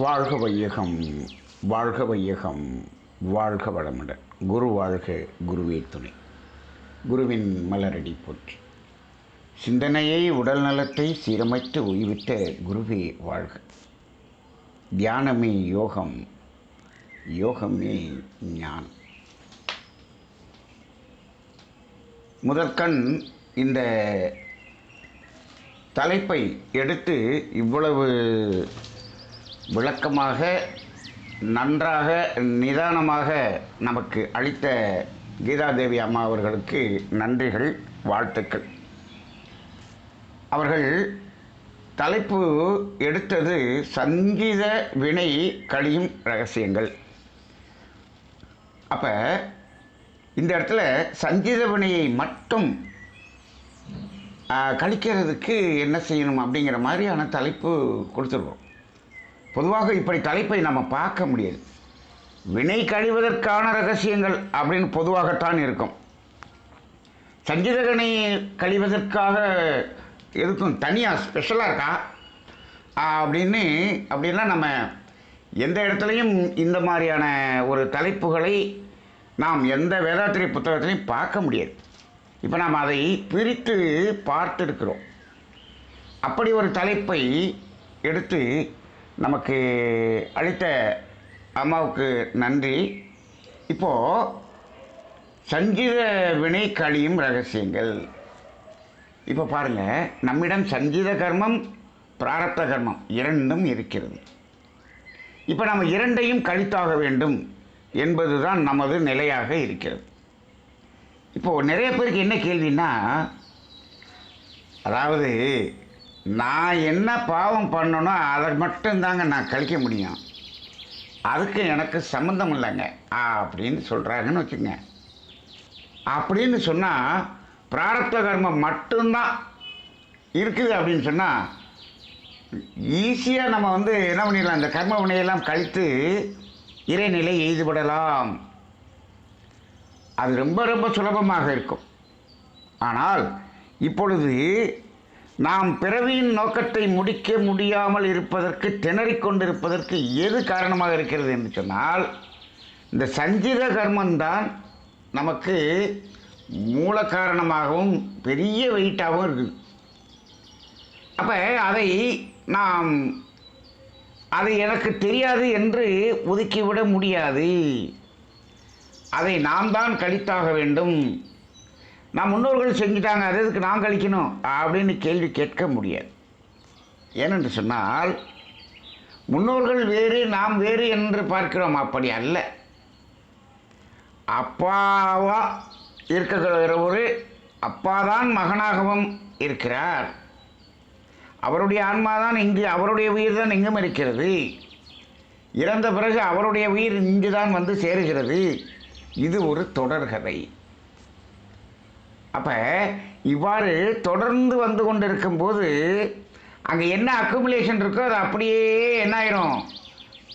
வாழ்க வையகம், வாழ்க வையகம், வாழ்க வளமுடன். குரு வாழ்க, குருவே துணை. குருவின் மலரடி போற்றி. சிந்தனையை உடல் நலத்தை சீரமைத்து உய்விட்ட குருவே வாழ்க. தியானமே யோகம், யோகமே ஞானம். முதற்கண் இந்த தலைப்பை எடுத்து இவ்வளவு விளக்கமாக, நன்றாக, நிதானமாக நமக்கு அளித்த கீதாதேவி அம்மா அவர்களுக்கு நன்றிகள், வாழ்த்துக்கள். அவர்கள் தலைப்பு எடுத்தது சங்கீத வினை கழியும் ரகசியங்கள். அப்போ இந்த இடத்துல சங்கீத வினையை மட்டும் கழிக்கிறதுக்கு என்ன செய்யணும் அப்படிங்கிற மாதிரியான தலைப்பு கொடுத்துருக்கோம். பொதுவாக இப்படி தலைப்பை நம்ம பார்க்க முடியாது. வினை கழிவதற்கான ரகசியங்கள் அப்படின்னு பொதுவாகத்தான் இருக்கும். சங்கீத வினை கழிவதற்காக எதுக்கும் தனியாக ஸ்பெஷலாக இருக்கா அப்படின்னா நம்ம எந்த இடத்துலையும் இந்த மாதிரியான ஒரு தலைப்புகளை நாம் எந்த வேதாத்திரி புத்தகத்திலையும் பார்க்க முடியாது. இப்போ நாம் அதை பிரித்து பார்த்துருக்கிறோம். அப்படி ஒரு தலைப்பை எடுத்து நமக்கு அளித்த அம்மாவுக்கு நன்றி. இப்போது சங்கீத வினை கழியும் ரகசியங்கள். இப்போ பாருங்கள், நம்மிடம் சங்கீத கர்மம், பிராரப்த கர்மம் இரண்டும் இருக்கிறது. இப்போ நம்ம இரண்டையும் கழித்தாக வேண்டும் என்பதுதான் நமது நிலையாக இருக்கிறது. இப்போது நிறைய பேருக்கு என்ன கேள்வின்னா, அதாவது நான் என்ன பாவம் பண்ணனோ அதை மட்டும்தாங்க நான் கழிக்க முடியும், அதுக்கு எனக்கு சம்மந்தம் இல்லைங்க அப்படின்னு சொல்கிறாங்கன்னு வச்சுங்க. அப்படின்னு சொன்னால் பிராரப்த கர்மம் மட்டும்தான் இருக்குது அப்படின்னு சொன்னால் ஈஸியாக நம்ம என்ன பண்ணிடலாம், இந்த கர்ம வினையெல்லாம் கழித்து இறைநிலை எய்துபடலாம். அது ரொம்ப ரொம்ப சுலபமாக இருக்கும். ஆனால் இப்பொழுது நாம் பிறவியின் நோக்கத்தை முடிக்க முடியாமல் இருப்பதற்கு, திணறிக்கொண்டிருப்பதற்கு எது காரணமாக இருக்கிறது என்று சொன்னால், இந்த சஞ்சித கர்மந்தான் நமக்கு மூல காரணமாகவும் பெரிய வெயிட்டாகவும் இருக்குது. அப்போ அதை எனக்கு தெரியாது என்று ஒதுக்கிவிட முடியாது. அதை நாம் தான் கழித்தாக வேண்டும். நான் முன்னோர்கள் செஞ்சிட்டாங்க, அது எதுக்கு நான் கழிக்கணும் அப்படின்னு கேள்வி கேட்க முடியாது. ஏனென்று சொன்னால் முன்னோர்கள் வேறு, நாம் வேறு என்று பார்க்கிறோம். அப்படி அல்ல. அப்பாவா இருக்கிற ஒரு அப்பாதான் மகனாகவும் இருக்கிறார். அவருடைய ஆன்மாதான் இங்கு, அவருடைய உயிர் தான் எங்கும் இருக்கிறது. இறந்த பிறகு அவருடைய உயிர் இங்கு தான் வந்து சேருகிறது. இது ஒரு தொடர்கதை. அப்போ இவ்வாறு தொடர்ந்து வந்து கொண்டு இருக்கும்போது அங்கே என்ன அக்குமுலேஷன் இருக்கோ அது அப்படியே என்ன ஆயிரும்,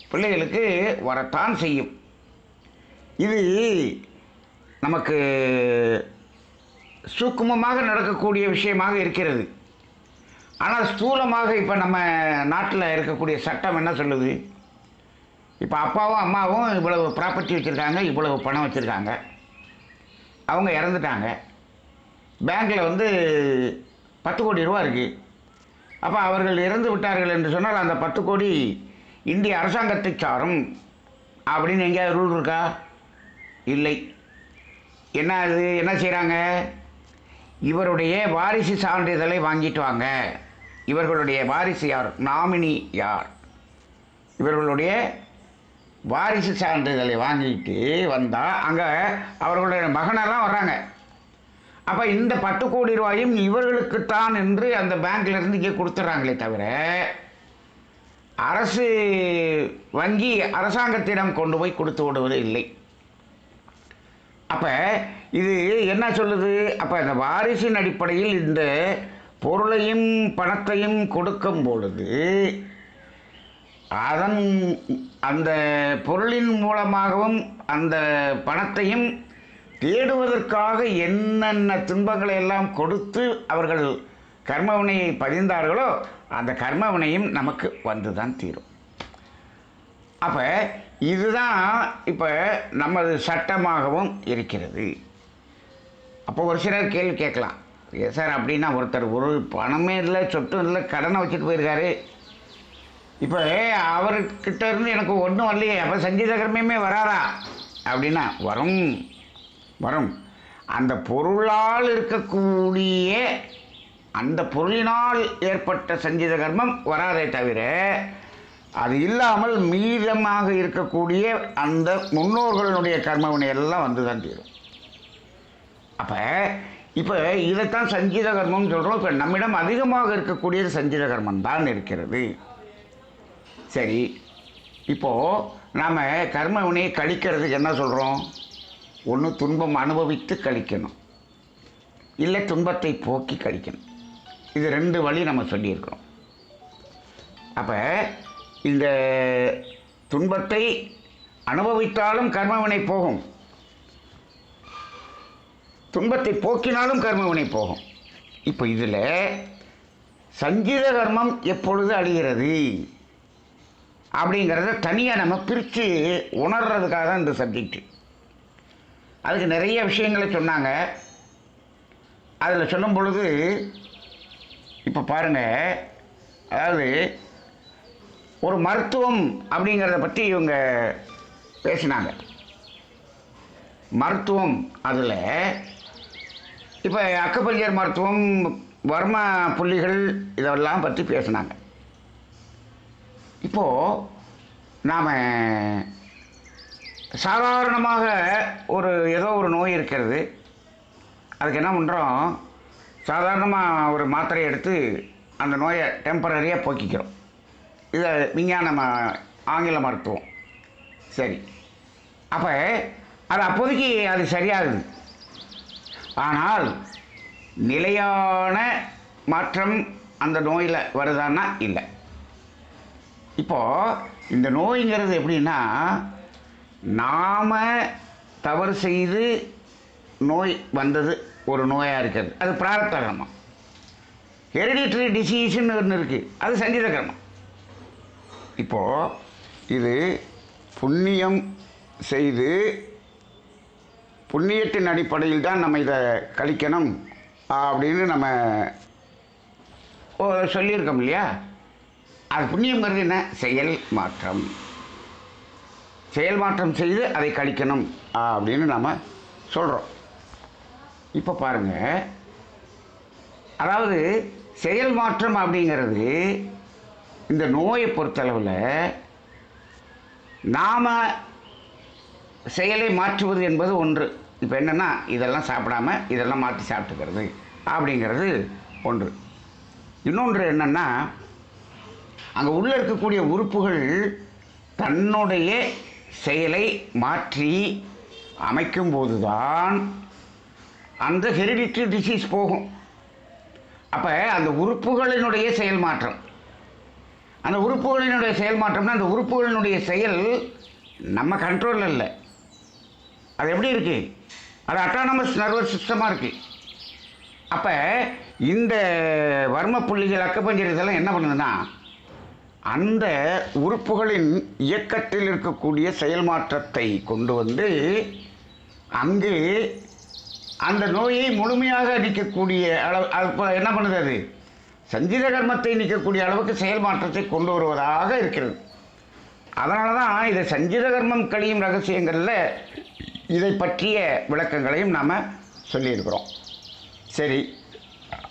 பிள்ளைகளுக்கு வரத்தான் செய்யும். இது நமக்கு சூக்குமமாக நடக்கக்கூடிய விஷயமாக இருக்கிறது. ஆனால் ஸ்தூலமாக இப்போ நம்ம நாட்டில் இருக்கக்கூடிய சட்டம் என்ன சொல்லுது? இப்போ அப்பாவும் அம்மாவும் இவ்வளவு ப்ராப்பர்ட்டி வச்சுருக்காங்க, இவ்வளவு பணம் வச்சுருக்காங்க, அவங்க இறந்துட்டாங்க. பேங்க்கில் 10 கோடி ரூபா இருக்குது. அப்போ அவர்கள் இறந்து விட்டார்கள் என்று சொன்னால் அந்த 10 கோடி இந்திய அரசாங்கத்தை சாரும் அப்படின்னு எங்கேயாவது ரூல் இருக்கா? இல்லை. என்ன செய்கிறாங்க? இவருடைய வாரிசு சான்றிதழை வாங்கிட்டு வாங்க. இவர்களுடைய வாரிசு யார், நாமினி யார், இவர்களுடைய வாரிசு சான்றிதழை வாங்கிட்டு வந்தால் அங்கே அவர்களுடைய மகனெல்லாம் வர்றாங்க. அப்போ இந்த 10 கோடி ரூபாயும் இவர்களுக்குத்தான் என்று அந்த பேங்க்லேருந்து இங்கே கொடுத்துட்றாங்களே தவிர அரசு வங்கி அரசாங்கத்திடம் கொண்டு போய் கொடுத்து விடுவது இல்லை. அப்போ இது என்ன சொல்லுது? அப்போ இந்த வாரிசின் அடிப்படையில் இந்த பொருளையும் பணத்தையும் கொடுக்கும் பொழுது அந்த பொருளின் மூலமாகவும் அந்த பணத்தையும் தேடுவதற்காக என்னென்ன துன்பங்களை எல்லாம் கொடுத்து அவர்கள் கர்மவினையை பதிந்தார்களோ அந்த கர்மவினையும் நமக்கு வந்து தான் தீரும். அப்போ இதுதான் இப்போ நமது சட்டமாகவும் இருக்கிறது. அப்போ ஒரு சிலர் கேள்வி கேட்கலாம், ஏன் சார் அப்படின்னா ஒருத்தர் ஒரு பணமே இல்லை, சொத்தும் இல்லை, கடனை வச்சுட்டு போயிருக்காரு, இப்போ அவர்கிட்ட இருந்து எனக்கு ஒன்றும் வரலையே, அப்போ சஞ்சீத கர்மமே வராதா அப்படின்னா வரும் வரும். அந்த பொருளால் இருக்கக்கூடிய அந்த பொருளினால் ஏற்பட்ட சஞ்சீத கர்மம் வராதே தவிர, அது இல்லாமல் மீதமாக இருக்கக்கூடிய அந்த முன்னோர்களுடைய கர்மவினை எல்லாம் வந்து தான் தீரும். அப்போ இப்போ இதைத்தான் சஞ்சீத கர்மம்னு சொல்கிறோம். இப்போ நம்மிடம் அதிகமாக இருக்கக்கூடியது சஞ்சீத கர்மம் தான் இருக்கிறது. சரி, இப்போது நாம் கர்மவினையை கழிக்கிறதுக்கு என்ன சொல்கிறோம்? ஒன்று துன்பம் அனுபவித்து கழிக்கணும், இல்லை துன்பத்தை போக்கி கழிக்கணும். இது 2 வழி நம்ம சொல்லியிருக்கிறோம். அப்போ இந்த துன்பத்தை அனுபவித்தாலும் கர்மவினை போகும், துன்பத்தை போக்கினாலும் கர்மவினை போகும். இப்போ இதில் சஞ்சீத கர்மம் எப்பொழுது அழிகிறது அப்படிங்கிறத தனியாக நம்ம பிரித்து உணர்றதுக்காக தான் இந்த சப்ஜெக்ட். அதுக்கு நிறைய விஷயங்களை சொன்னாங்க. அதில் சொல்லும் பொழுது இப்போ பாருங்கள், அதாவது ஒரு மருத்துவம் அப்படிங்கிறத பற்றி இவங்க பேசினாங்க. மருத்துவம் அதில் இப்போ அக்குபஞ்சர் மருத்துவம், வர்ம புள்ளிகள் இதெல்லாம் பற்றி பேசினாங்க. இப்போது நாம் சாதாரணமாக ஏதோ ஒரு நோய் இருக்கிறது, அதுக்கு என்ன பண்ணுறோம்? சாதாரணமாக ஒரு மாத்திரை எடுத்து அந்த நோயை டெம்பரரியாக போக்கிக்கிறோம். இதை விஞ்ஞான ஆங்கில மருத்துவம். சரி, அப்போ அது அப்போதைக்கு அது சரியாகுது. ஆனால் நிலையான மாற்றம் அந்த நோயில் வருதான்னா இல்லை. இப்போது இந்த நோய்ங்கிறது எப்படின்னா, நாம் தவறு செய்து நோய் வந்தது ஒரு நோயாக இருக்கிறது, அது பிராரப்த கர்மம். ஹெரிடிட்டரி டிசீஸ்ன்னு ஒன்று இருக்குது, அது சஞ்சீத கர்மம். இப்போது இது புண்ணியம் செய்து புண்ணியத்தின் அடிப்படையில் தான் நம்ம இதை கழிக்கணும் அப்படின்னு நம்ம சொல்லியிருக்கோம் இல்லையா? அது புண்ணியங்கிறது என்ன? செயல் மாற்றம். செயல் மாற்றம் செய்து அதை கழிக்கணும் அப்படின்னு நம்ம சொல்கிறோம். இப்போ பாருங்கள், அதாவது செயல் மாற்றம் அப்படிங்கிறது இந்த நோயை பொறுத்தளவில் நாம் செயலை மாற்றுவது என்பது ஒன்று. இப்போ என்னென்னா, இதெல்லாம் சாப்பிடாம இதெல்லாம் மாற்றி சாப்பிட்டுக்கிறது அப்படிங்கிறது ஒன்று. இன்னொன்று என்னென்னா, அங்கே உள்ளே இருக்கக்கூடிய உறுப்புகள் தன்னுடைய செயலை மாற்றி அமைக்கும்போது தான் அந்த ஹெரிடிட்டரி டிசீஸ் போகும். அப்போ அந்த உறுப்புகளினுடைய செயல் மாற்றம், அந்த உறுப்புகளினுடைய செயல் மாற்றம்னா அந்த உறுப்புகளினுடைய செயல் நம்ம கண்ட்ரோலில் இல்லை. அது எப்படி இருக்குது? அது அட்டானமஸ் நர்வஸ் சிஸ்டமாக இருக்குது. அப்போ இந்த வர்ம புள்ளிகள், அக்குபஞ்சர் இதெல்லாம் என்ன பண்ணுதுன்னா, அந்த உறுப்புகளின் இயக்கத்தில் இருக்கக்கூடிய செயல் மாற்றத்தை கொண்டு வந்து அங்கு அந்த நோயை முழுமையாக நீக்கக்கூடிய அளவு, அப்போ என்ன பண்ணுது? அது சஞ்சீத கர்மத்தை நீக்கக்கூடிய அளவுக்கு செயல் மாற்றத்தை கொண்டு வருவதாக இருக்கிறது. அதனால தான் இதை சஞ்சீத கர்மம் கழியும் ரகசியங்களில் இதை பற்றிய விளக்கங்களையும் நாம் சொல்லியிருக்கிறோம். சரி,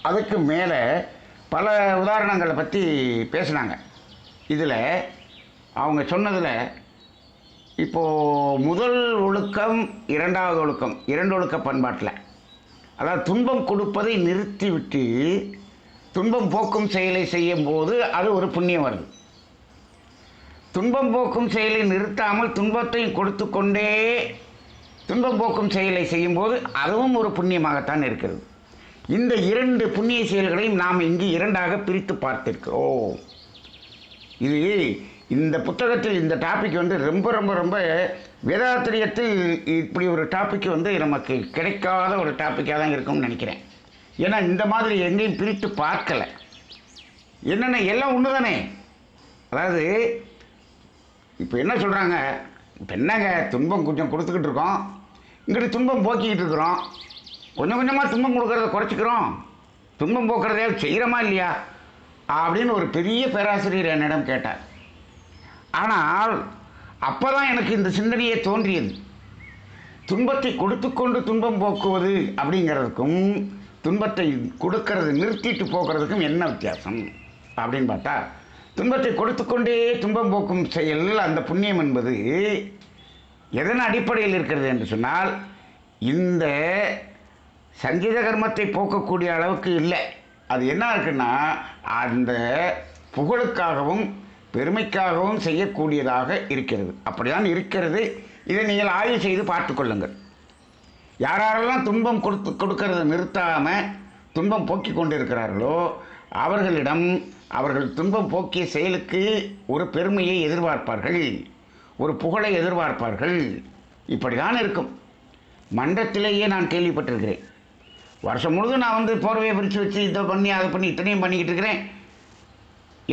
அதுக்கு மேலே பல உதாரணங்களை பற்றி பேசினாங்க. இதில் அவங்க சொன்னதில் இப்போது முதல் ஒழுக்கம், இரண்டாவது ஒழுக்கம், 2 ஒழுக்க பண்பாட்டில், அதாவது துன்பம் கொடுப்பதை நிறுத்திவிட்டு துன்பம் போக்கும் செயலை செய்யும் போது அது ஒரு புண்ணியம் வருது. துன்பம் போக்கும் செயலை நிறுத்தாமல் துன்பத்தை கொடுத்து கொண்டே துன்பம் போக்கும் செயலை செய்யும்போது அதுவும் ஒரு புண்ணியமாகத்தான் இருக்கிறது. இந்த 2 புண்ணிய செயல்களையும் நாம் இங்கு 2ஆக பிரித்து பார்த்திருக்கிறோம். இது இந்த புத்தகத்தில் இந்த டாபிக் வந்து ரொம்ப ரொம்ப ரொம்ப வேதாத்திரியத்தில் இப்படி ஒரு டாபிக் வந்து நமக்கு கிடைக்காத ஒரு டாப்பிக்காக தான் இருக்கும்னு நினைக்கிறேன். ஏன்னா இந்த மாதிரி எங்கேயும் பிரித்து பார்க்கலை. என்னென்ன எல்லாம் ஒன்று தானே. அதாவது இப்போ என்ன சொல்கிறாங்க, இப்போ என்னங்க துன்பம் கொஞ்சம் கொடுத்துக்கிட்டு இருக்கோம், இங்கிட்டு துன்பம் போக்கிக்கிட்டு இருக்கிறோம், கொஞ்சம் கொஞ்சமாக துன்பம் கொடுக்கறத குறைச்சிக்கிறோம், துன்பம் போக்குறதே செய்கிறோமா இல்லையா அப்படின்னு ஒரு பெரிய பேராசிரியர் என்னிடம் கேட்டார். ஆனால் அப்போ தான் எனக்கு இந்த சிந்தனையே தோன்றியது. துன்பத்தை கொடுத்து கொண்டு துன்பம் போக்குவது அப்படிங்கிறதுக்கும் துன்பத்தை கொடுக்கறது நிறுத்திட்டு போக்குறதுக்கும் என்ன வித்தியாசம் அப்படின்னு பார்த்தா, துன்பத்தை கொடுத்து கொண்டே துன்பம் போக்கும் செயல் அந்த புண்ணியம் என்பது எதன் அடிப்படையில் இருக்கிறது என்று சொன்னால், இந்த சஞ்சித கர்மத்தை போக்கக்கூடிய அளவுக்கு இல்லை. அது என்ன இருக்குன்னா, அந்த புகழுக்காகவும் பெருமைக்காகவும் செய்யக்கூடியதாக இருக்கிறது. அப்படிதான் இருக்கிறது. இதை நீங்கள் ஆய்வு செய்து பார்த்து கொள்ளுங்கள். யாரெல்லாம் துன்பம் கொடுக்கறதை நிறுத்தாமல் துன்பம் போக்கி கொண்டு இருக்கிறார்களோ அவர்களிடம் அவர்கள் துன்பம் போக்கிய செயலுக்கு ஒரு பெருமையை எதிர்பார்ப்பார்கள், ஒரு புகழை எதிர்பார்ப்பார்கள். இப்படி தான் இருக்கும். மன்றத்திலேயே நான் கேள்விப்பட்டிருக்கிறேன். வருஷம் முழுதும் நான் போர்வையை பிரித்து வச்சு இதை பண்ணி அதை பண்ணி இத்தனையும் பண்ணிக்கிட்டு இருக்கிறேன்,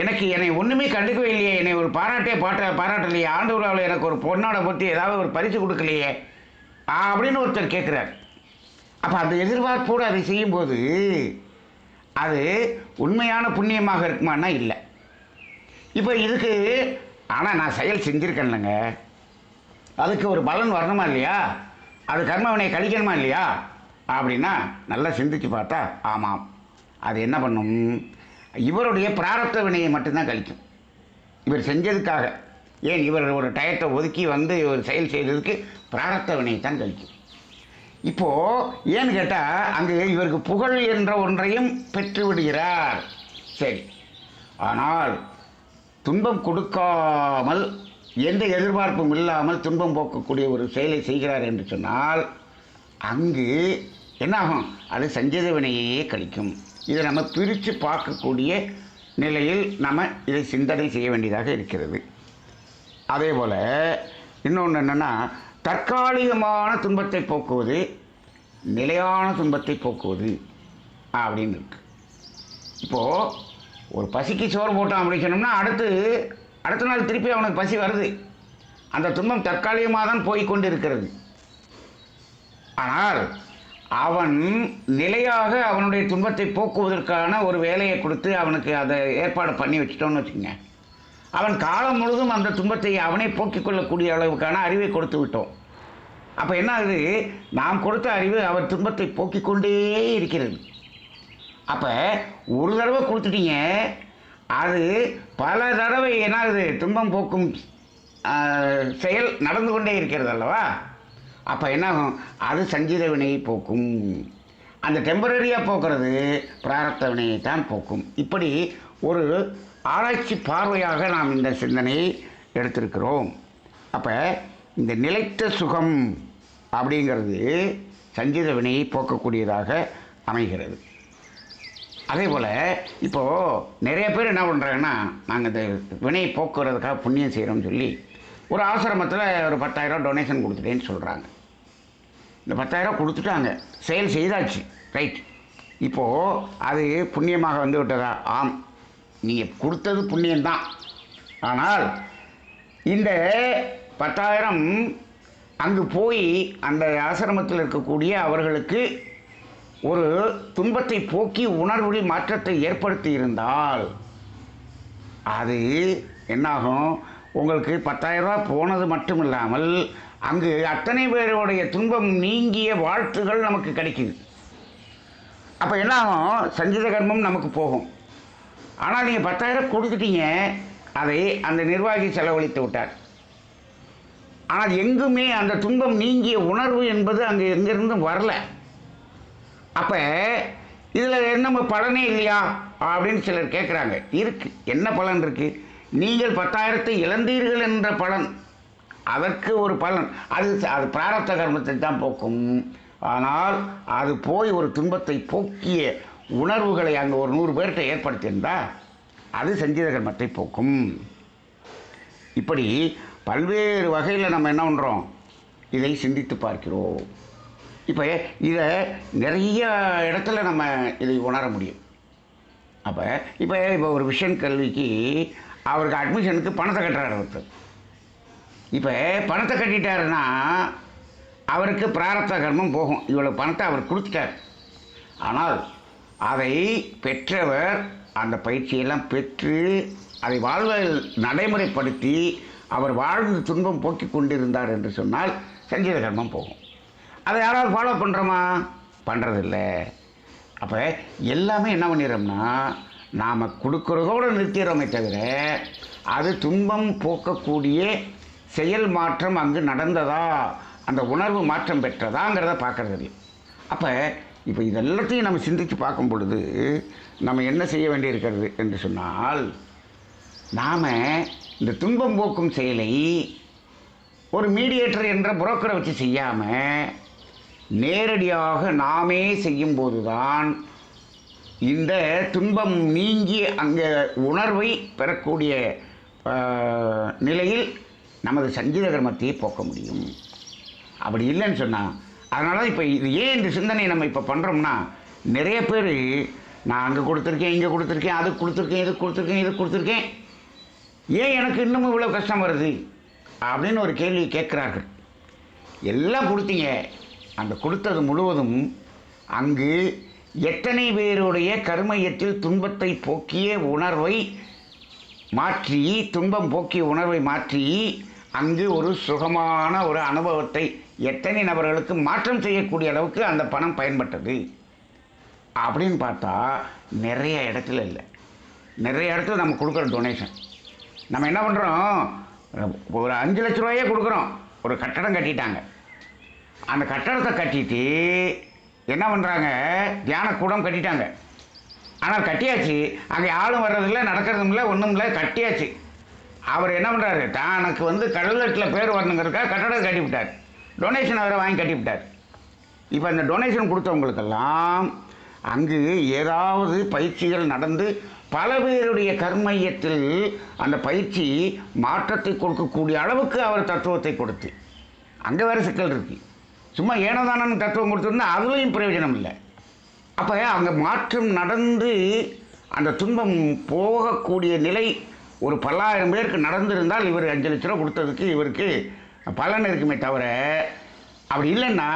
எனக்கு என்னை ஒன்றுமே கண்டுக்கவே இல்லையே, என்னை ஒரு பாராட்டலையே, ஆண்டு விழாவில் எனக்கு ஒரு பொண்ணோட பற்றி ஏதாவது ஒரு பரிசு கொடுக்கலையே அப்படின்னு ஒருத்தர் கேட்குறார். அப்போ அந்த எதிர்பார்ப்போடு அதை செய்யும்போது அது உண்மையான புண்ணியமாக இருக்குமானா இல்லை. இப்போ இதுக்கு ஆனால் நான் செயல் செஞ்சுருக்கேன்லங்க, அதுக்கு ஒரு பலன் வரணுமா இல்லையா, அது கர்மவினை கழிக்கணுமா இல்லையா அப்படின்னா நல்லா சிந்திச்சு பார்த்தா ஆமாம், அது என்ன பண்ணும், இவருடைய பிராரப்த வினையை மட்டும்தான் கழிக்கும். இவர் செஞ்சதுக்காக, ஏன் இவர் ஒரு டயத்தை ஒதுக்கி ஒரு செயல் செய்ததுக்கு பிராரப்த வினையை தான் கழிக்கும். இப்போது ஏன்னு கேட்டால் அங்கே இவருக்கு புகழ் என்ற ஒன்றையும் பெற்று விடுகிறார். சரி, ஆனால் துன்பம் கொடுக்காமல் எந்த எதிர்பார்ப்பும் இல்லாமல் துன்பம் போக்கக்கூடிய ஒரு செயலை செய்கிறார் என்று சொன்னால் அங்கு என்னாகும், அது சஞ்சித வினையையே கழிக்கும். இதை நம்ம பிரித்து பார்க்கக்கூடிய நிலையில் நம்ம இதை சிந்தனை செய்ய வேண்டியதாக இருக்கிறது. அதே போல் இன்னொன்று என்னென்னா, தற்காலிகமான துன்பத்தை போக்குவது நிலையான துன்பத்தை போக்குவது அப்படின்னு இருக்கு. இப்போது ஒரு பசிக்கு சோறு போட்டான் அப்படின்னு சொன்னோம்னா அடுத்த நாள் திருப்பி அவனுக்கு பசி வருது. அந்த துன்பம் தற்காலிகமாக தான் போய்கொண்டு இருக்கிறது. ஆனால் அவன் நிலையாக அவனுடைய துன்பத்தை போக்குவதற்கான ஒரு வேலையை கொடுத்து அவனுக்கு அதை ஏற்பாடு பண்ணி வச்சுட்டோன்னு வச்சுக்கோங்க, அவன் காலம் முழுதும் அந்த துன்பத்தை அவனே போக்கிக் கொள்ளக்கூடிய அளவுக்கான அறிவை கொடுத்து விட்டோம். அப்போ என்ன ஆகுது, நாம் கொடுத்த அறிவு அவர் துன்பத்தை போக்கிக் கொண்டே இருக்கிறது. அப்போ ஒரு தடவை கொடுத்துட்டீங்க, அது பல தடவை என்ன ஆகுது, துன்பம் போக்கும் செயல் நடந்து கொண்டே இருக்கிறது அல்லவா. அப்போ என்னாகும், அது சஞ்சித வினையை போக்கும். அந்த டெம்பரரியாக போக்குறது பிராரப்த வினையை தான் போக்கும். இப்படி ஒரு ஆராய்ச்சி பார்வையாக நாம் இந்த சிந்தனையை எடுத்திருக்கிறோம். அப்போ இந்த நிலைத்த சுகம் அப்படிங்கிறது சஞ்சித வினையை போக்கக்கூடியதாக அமைகிறது. அதே போல் இப்போது நிறைய பேர் என்ன பண்ணுறாங்கன்னா, நாங்கள் இந்த வினையை போக்குறதுக்காக புண்ணியம் செய்கிறோம்னு சொல்லி ஒரு ஆசிரமத்தில் ஒரு 10,000 டொனேஷன் கொடுத்துட்டேன்னு சொல்கிறாங்க. இந்த 10,000 கொடுத்துட்டாங்க, செயல் செய்தாச்சு, ரைட். இப்போது அது புண்ணியமாக வந்து விட்டதா? ஆம், நீங்கள் கொடுத்தது புண்ணியம்தான். ஆனால் இந்த 10,000 அங்கு போய் அந்த ஆசிரமத்தில் இருக்கக்கூடிய அவர்களுக்கு ஒரு துன்பத்தை போக்கி உணர்வில் மாற்றத்தை ஏற்படுத்தி இருந்தால் அது என்னாகும், உங்களுக்கு 10,000 ரூபா போனது மட்டும் இல்லாமல் அங்கு அத்தனை பேருடைய துன்பம் நீங்கிய வாழ்த்துகள் நமக்கு கிடைக்குது. அப்போ என்னாகும், சஞ்சித கர்மம் நமக்கு போகும். ஆனால் நீங்கள் 10,000 கொடுத்துட்டீங்க, அதை அந்த நிர்வாகி செலவழித்து விட்டார். ஆனால் எங்குமே அந்த துன்பம் நீங்கிய உணர்வு என்பது அங்கே எங்கேருந்தும் வரல. அப்போ இதில் நம்ம பலனே இல்லையா அப்படின்னு சிலர் கேட்குறாங்க. இருக்குது, என்ன பலன் இருக்குது? நீங்கள் 10,000 இழந்தீர்கள் என்ற பலன், அதற்கு ஒரு பலன், அது பிராரப்த கர்மத்தை தான் போக்கும். ஆனால் அது போய் ஒரு துன்பத்தை போக்கிய உணர்வுகளை அங்கே ஒரு 100 பேர்கிட்ட ஏற்படுத்தியிருந்தால் அது சஞ்சித கர்மத்தை போக்கும். இப்படி பல்வேறு வகையில் நம்ம என்ன பண்ணுறோம், இதை சிந்தித்து பார்க்கிறோம். இப்போ இதை நிறைய இடத்துல நம்ம இதை உணர முடியும். இப்போ ஒரு விஷன் கல்விக்கு அவருக்கு அட்மிஷனுக்கு பணத்தை கட்டுறாரு ஒருத்தர். இப்போ பணத்தை கட்டிட்டாருன்னா அவருக்கு பிராரப்த கர்மம் போகும். இவ்வளோ பணத்தை அவர் கொடுத்துட்டார். ஆனால் அதை பெற்றவர் அந்த பயிற்சியெல்லாம் பெற்று அதை வாழ்வில் நடைமுறைப்படுத்தி அவர் வாழ்ந்து துன்பம் போக்கி கொண்டிருந்தார் என்று சொன்னால் சஞ்சீத கர்மம் போகும். அதை யாராவது ஃபாலோ பண்ணுறோமா? பண்ணுறதில்ல. அப்போ எல்லாமே என்ன பண்ணிடுறோம்னா நாம் கொடுக்குறதோடு நிறுத்திடுறோமே தவிர அது துன்பம் போக்கக்கூடிய செயல் மாற்றம் அங்கு நடந்ததா, அந்த உணர்வு மாற்றம் பெற்றதாங்கிறத பார்க்குறது இல்லை. அப்போ இப்போ இதெல்லாத்தையும் நம்ம சிந்தித்து பார்க்கும் பொழுது நம்ம என்ன செய்ய வேண்டியிருக்கிறது என்று சொன்னால், நாம் இந்த துன்பம் போக்கும் செயலை ஒரு மீடியேட்டர் என்ற புரோக்கரை வச்சு செய்யாமல் நேரடியாக நாமே செய்யும்போது தான் இந்த துன்பம் நீங்கி அங்கே உணர்வை பெறக்கூடிய நிலையில் நமது சஞ்சீத கர்மத்தையே போக்க முடியும். அப்படி இல்லைன்னு சொன்னால், அதனால தான் இப்போ இது ஏன் இந்த சிந்தனையை நம்ம இப்போ பண்ணுறோம்னா, நிறைய பேர் நான் அங்கே கொடுத்துருக்கேன், இங்கே கொடுத்துருக்கேன், அதுக்கு கொடுத்துருக்கேன், இதுக்கு கொடுத்துருக்கேன், இதுக்கு கொடுத்துருக்கேன், ஏன் எனக்கு இன்னமும் இவ்வளோ கஷ்டம் வருது அப்படின்னு ஒரு கேள்வி கேட்குறார்கள். எல்லாம் கொடுத்தீங்க, அந்த கொடுத்தது முழுவதும் அங்கு எத்தனை பேருடைய கர்மயத்தில் துன்பத்தை போக்கிய உணர்வை மாற்றி, துன்பம் போக்கிய உணர்வை மாற்றி அங்கு ஒரு சுகமான ஒரு அனுபவத்தை எத்தனை நபர்களுக்கு மாற்றம் செய்யக்கூடிய அளவுக்கு அந்த பணம் பயன்பட்டது அப்படின்னு பார்த்தா நிறைய இடத்துல இல்லை. நிறைய இடத்துல நம்ம கொடுக்குற டொனேஷன் நம்ம என்ன பண்ணுறோம், ஒரு 5 லட்ச ரூபாயே கொடுக்குறோம். ஒரு கட்டடம் கட்டிட்டாங்க, அந்த கட்டடத்தை கட்டிட்டு என்ன பண்ணுறாங்க, தியானக்கூடம் கட்டிட்டாங்க. ஆனால் கட்டியாச்சு, அங்கே ஆளும் வர்றதில்லை, நடக்கிறதும் இல்லை, ஒன்றும் இல்லை, கட்டியாச்சு. அவர் என்ன பண்ணுறாரு, தனக்கு வந்து கல்வெட்டில் பேர் வரணுங்கிறதுக்காக கட்டடம் கட்டிவிட்டார், டொனேஷன் அவரை வாங்கி கட்டிவிட்டார். இப்போ அந்த டொனேஷன் கொடுத்தவங்களுக்கெல்லாம் அங்கு ஏதாவது பயிற்சிகள் நடந்து பல பேருடைய கர்மையத்தில் அந்த பயிற்சி மாற்றத்தை கொடுக்கக்கூடிய அளவுக்கு அவர் தத்துவத்தை கொடுத்து, அங்கே வேறு சிக்கல் இருக்குது. சும்மா ஏனோதானு தத்துவம் கொடுத்துருந்தா அதுலேயும் பிரயோஜனம் இல்லை. அப்போ அங்கே மாற்றம் நடந்து அந்த துன்பம் போகக்கூடிய நிலை ஒரு 10,000 பேருக்கு நடந்திருந்தால் இவர் 5 லட்ச ரூபா கொடுத்ததுக்கு இவருக்கு பலன் இருக்குமே தவிர, அப்படி இல்லைன்னா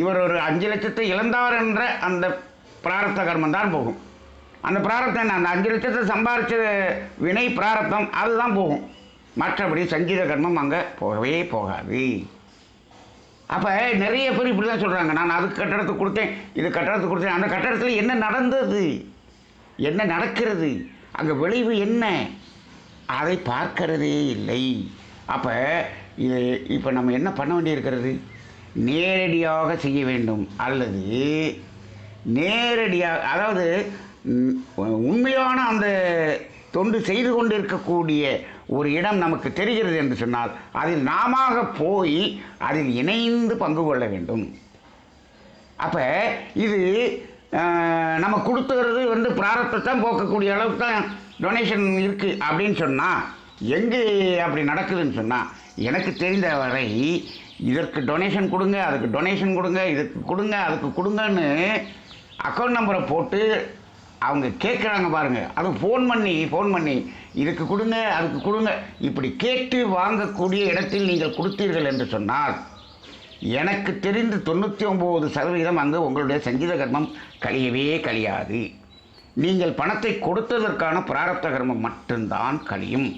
இவர் ஒரு 5 லட்சத்தை இழந்தார் என்ற அந்த பிராரப்த கர்மம் தான் போகும். அந்த பிராரப்தம் அந்த 5 லட்சத்தை சம்பாதிச்ச வினை பிராரப்தம் அதுதான் போகும். மற்றபடி சஞ்சீத கர்மம் அங்கே போகவே போகாது. அப்போ நிறைய பேர் இப்படி தான் சொல்கிறாங்க, நான் அதுக்கு கட்டடத்துக்கு கொடுத்தேன், இது கட்டடத்துக்கு கொடுத்தேன். அந்த கட்டடத்தில் என்ன நடந்தது, என்ன நடக்கிறது, அங்கே விளைவு என்ன, அதை பார்க்கறதே இல்லை. அப்போ இது இப்போ நம்ம என்ன பண்ண வேண்டியிருக்கிறது, நேரடியாக செய்ய வேண்டும். அல்லது நேரடியாக, அதாவது உண்மையான அந்த தொண்டு செய்து கொண்டு இருக்கக்கூடிய ஒரு இடம் நமக்கு தெரிகிறது என்று சொன்னால் அதில் நாம போய் அதில் இணைந்து பங்கு கொள்ள வேண்டும். அப்போ இது நம்ம கொடுத்துறது வந்து பிராரப்தத்தை போக்கக்கூடிய அளவுக்கு தான் டொனேஷன் இருக்குது அப்படின்னு சொன்னால், எங்கே அப்படி நடக்குதுன்னு சொன்னால், எனக்கு தெரிந்த வரை இதற்கு டொனேஷன் கொடுங்க, அதுக்கு டொனேஷன் கொடுங்க, இதுக்கு கொடுங்க, அதுக்கு கொடுங்கன்னு அக்கௌண்ட் நம்பரை போட்டு அவங்க கேட்குறாங்க பாருங்கள். அதுவும் ஃபோன் பண்ணி இதுக்கு கொடுங்க, அதுக்கு கொடுங்க, இப்படி கேட்டு வாங்கக்கூடிய இடத்தில் நீங்கள் கொடுத்தீர்கள் என்று சொன்னால், எனக்கு தெரிந்து 99% அங்கே உங்களுடைய சஞ்சீத கர்மம் கழியவே கழியாது. நீங்கள் பணத்தை கொடுத்ததற்கான பிராரப்த கர்மம் மட்டும்தான் கழியும்.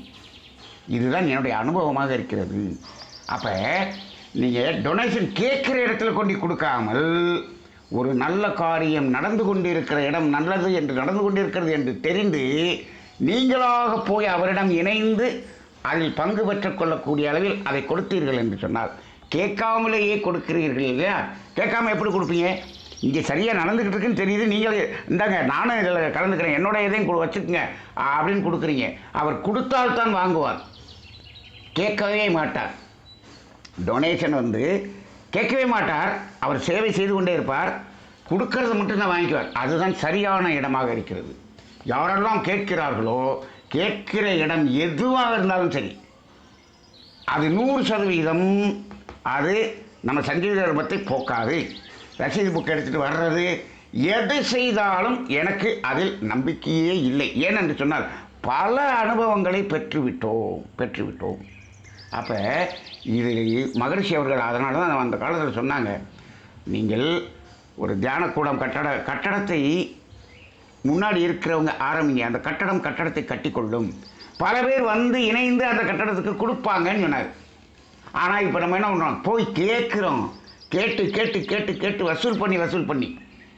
இதுதான் என்னுடைய அனுபவமாக இருக்கிறது. அப்போ நீங்கள் டொனேஷன் கேட்குற இடத்துல கொண்டு கொடுக்காமல், ஒரு நல்ல காரியம் நடந்து கொண்டிருக்கிற இடம் நல்லது என்று நடந்து கொண்டிருக்கிறது என்று தெரிந்து நீங்களாக போய் அவரிடம் இணைந்து அதில் பங்கு பெற்றுக் கொள்ளக்கூடிய அளவில் அதை கொடுத்தீர்கள் என்று சொன்னால், கேட்காமலேயே கொடுக்கிறீர்கள் இல்லையா? கேட்காம எப்படி கொடுப்பீங்க? இங்கே சரியாக நடந்துக்கிட்டு இருக்குன்னு தெரியுது, நீங்கள் இந்தாங்க நானும் இதில் கலந்துக்கிறேன், என்னோட இதையும் வச்சுக்கோங்க அப்படின்னு கொடுக்குறீங்க. அவர் கொடுத்தால்தான் வாங்குவார், கேட்கவே மாட்டார். டொனேஷன் வந்து கேட்கவே மாட்டார், அவர் சேவை செய்து கொண்டே இருப்பார், கொடுக்கறத மட்டும்தான் வாங்கிக்குவார். அதுதான் சரியான இடமாக இருக்கிறது. யாரெல்லாம் கேட்கிறார்களோ, கேட்கிற இடம் எதுவாக இருந்தாலும் சரி, அது 100% அது நம்ம சஞ்சீத கர்மத்தை போக்காது. ரசீது புக் எடுத்துகிட்டு வர்றது, எது செய்தாலும் எனக்கு அதில் நம்பிக்கையே இல்லை. ஏனென்று சொன்னால் பல அனுபவங்களை பெற்றுவிட்டோம். அப்போ இது மகரிஷி அவர்கள் அதனால தான் அந்த காலத்தில் சொன்னாங்க, நீங்கள் ஒரு தியானக்கூடம் கட்டடத்தை முன்னாடி இருக்கிறவங்க ஆரம்பிங்க, அந்த கட்டடத்தை கட்டிக்கொள்ளும், பல பேர் வந்து இணைந்து அந்த கட்டடத்துக்கு கொடுப்பாங்கன்னு சொன்னார். ஆனால் இப்போ நம்ம என்ன பண்ணுறோம், போய் கேட்குறோம், கேட்டு கேட்டு கேட்டு கேட்டு வசூல் பண்ணி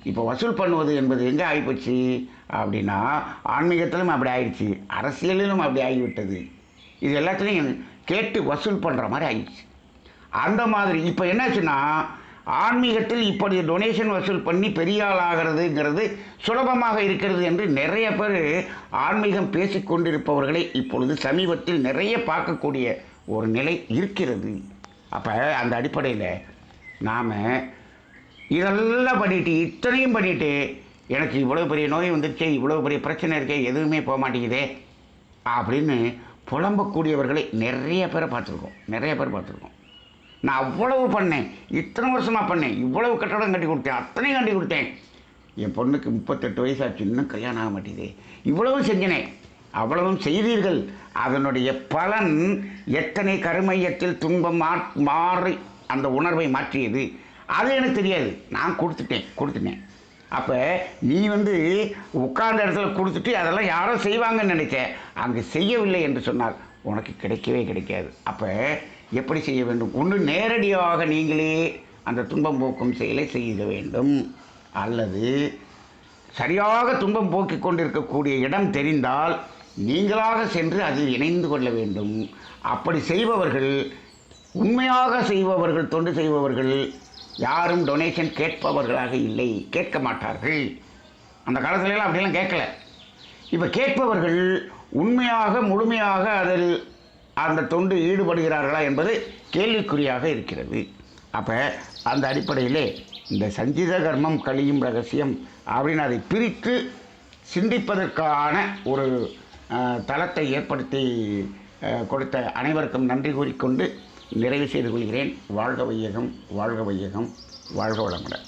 இப்போ வசூல் பண்ணுவது என்பது எங்கே ஆகிப்போச்சு அப்படின்னா, ஆன்மீகத்திலும் அப்படி ஆயிடுச்சு, அரசியலிலும் அப்படி ஆகிவிட்டது. இது எல்லாத்துலேயும் கேட்டு வசூல் பண்ணுற மாதிரி ஆயிடுச்சு. அந்த மாதிரி இப்போ என்னாச்சுன்னா, ஆன்மீகத்தில் இப்படி டொனேஷன் வசூல் பண்ணி பெரிய ஆள் ஆகிறதுங்கிறது சுலபமாக இருக்கிறது என்று நிறைய பேர் ஆன்மீகம் பேசிக்கொண்டிருப்பவர்களை இப்பொழுது சமீபத்தில் நிறைய பார்க்கக்கூடிய ஒரு நிலை இருக்கிறது. அப்போ அந்த அடிப்படையில் நாம் இதெல்லாம் பண்ணிட்டு, இத்தனையும் பண்ணிவிட்டு, எனக்கு இவ்வளோ பெரிய நோய் வந்துருச்சே, இவ்வளோ பெரிய பிரச்சனை இருக்கே, எதுவுமே போக மாட்டேங்குதே அப்படின்னு புலம்பக்கூடியவர்களை நிறைய பேரை பார்த்துருக்கோம். நான் அவ்வளவு பண்ணேன், இத்தனை வருஷமாக பண்ணேன், இவ்வளவு கட்டடம் கட்டி கொடுத்தேன், அத்தனையும் கட்டி கொடுத்தேன், என் பொண்ணுக்கு 38 வயசாச்சு, இன்னும் கல்யாணம் ஆக மாட்டேங்குது, இவ்வளவும் செஞ்சினேன், அவ்வளவும் செய்தீர்கள், அதனுடைய பலன் எத்தனை கருமையத்தில் துன்பம் மாறி அந்த உணர்வை மாற்றியது அது எனக்கு தெரியாது. நான் கொடுத்துட்டேன். அப்போ நீ வந்து உட்கார்ந்த இடத்துல கொடுத்துட்டு அதெல்லாம் யாரோ செய்வாங்கன்னு நினைச்சேன், அங்கே செய்யவில்லை என்று சொன்னால் உனக்கு கிடைக்கவே கிடைக்காது. அப்போ எப்படி செய்ய வேண்டும்? ஒன்று நேரடியாக நீங்களே அந்த துன்பம் போக்கும் செயலை செய்ய வேண்டும், அல்லது சரியாக துன்பம் போக்கிக் கொண்டிருக்கக்கூடிய இடம் தெரிந்தால் நீங்களாக சென்று அதில் இணைந்து கொள்ள வேண்டும். அப்படி செய்பவர்கள், உண்மையாக செய்பவர்கள், தொண்டு செய்பவர்கள் யாரும் டொனேஷன் கேட்பவர்களாக இல்லை, கேட்க மாட்டார்கள். அந்த காலத்துலலாம் அப்படிலாம் கேட்கல. இப்போ கேட்பவர்கள் உண்மையாக முழுமையாக அதில் அந்த தொண்டு ஈடுபடுகிறார்களா என்பது கேள்விக்குறியாக இருக்கிறது. அப்போ அந்த அடிப்படையிலே இந்த சஞ்சித கர்மம் கழியும் ரகசியம் அப்படின்னு அதை பிரித்து சிந்திப்பதற்கான ஒரு தளத்தை ஏற்படுத்தி கொடுத்த அனைவருக்கும் நன்றி கூறிக்கொண்டு நிறைவு செய்து கொள்கிறேன். வாழ்க வையகம், வாழ்க வையகம், வாழ்க வளமுடன்.